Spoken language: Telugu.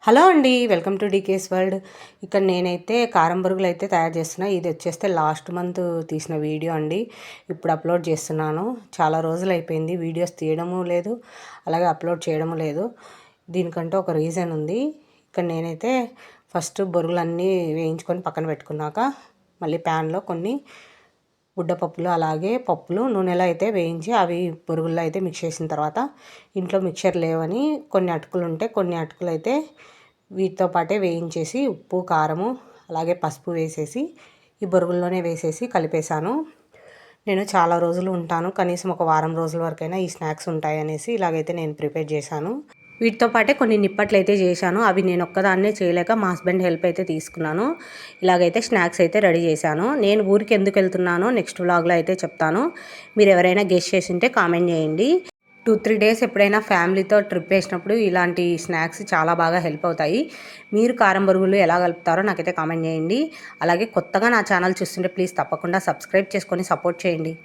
హలో అండి, వెల్కమ్ టు డీకేస్ వరల్డ్. ఇక్కడ నేనైతే కారం బొరుగులు అయితే తయారు చేస్తున్నా. ఇది వచ్చేస్తే లాస్ట్ మంత్ తీసిన వీడియో అండి. ఇప్పుడు అప్లోడ్ చేస్తున్నాను. చాలా రోజులు అయిపోయింది వీడియోస్ తీయడము లేదు, అలాగే అప్లోడ్ చేయడము లేదు. దీనికంటే ఒక రీజన్ ఉంది. ఇక్కడ నేనైతే ఫస్ట్ బొరుగులన్నీ వేయించుకొని పక్కన పెట్టుకున్నాక మళ్ళీ ప్యాన్లో కొన్ని బుడ్డపప్పులు అలాగే పప్పులు నూనెలో అయితే వేయించి అవి బొరుగుల్లో అయితే మిక్స్ చేసిన తర్వాత ఇంట్లో మిక్చర్ లేవని కొన్ని అటుకులు ఉంటే కొన్ని అటుకులు అయితే వీటితో పాటే వేయించేసి ఉప్పు కారము అలాగే పసుపు వేసేసి ఈ బొరుగుల్లోనే వేసేసి కలిపేశాను. నేను చాలా రోజులు ఉంటాను, కనీసం ఒక వారం రోజుల వరకైనా ఈ స్నాక్స్ ఉంటాయనేసి ఇలాగైతే నేను ప్రిపేర్ చేశాను. వీటితో పాటే కొన్ని నిప్పట్లు అయితే చేశాను. అవి నేను ఒక్కదాన్నే చేయలేక మా హస్బెండ్ హెల్ప్ అయితే తీసుకున్నాను. ఇలాగైతే స్నాక్స్ అయితే రెడీ చేశాను. నేను ఊరికి ఎందుకు వెళ్తున్నానో నెక్స్ట్ వ్లాగ్లో అయితే చెప్తాను. మీరు ఎవరైనా గెస్ట్ చేసి ఉంటే కామెంట్ చేయండి. 2-3 డేస్ ఎప్పుడైనా ఫ్యామిలీతో ట్రిప్ వేసినప్పుడు ఇలాంటి స్నాక్స్ చాలా బాగా హెల్ప్ అవుతాయి. మీరు కారం బొరుగులు ఎలా కలుపుతారో నాకైతే కామెంట్ చేయండి. అలాగే కొత్తగా నా ఛానల్ చూస్తుంటే ప్లీజ్ తప్పకుండా సబ్స్క్రైబ్ చేసుకొని సపోర్ట్ చేయండి.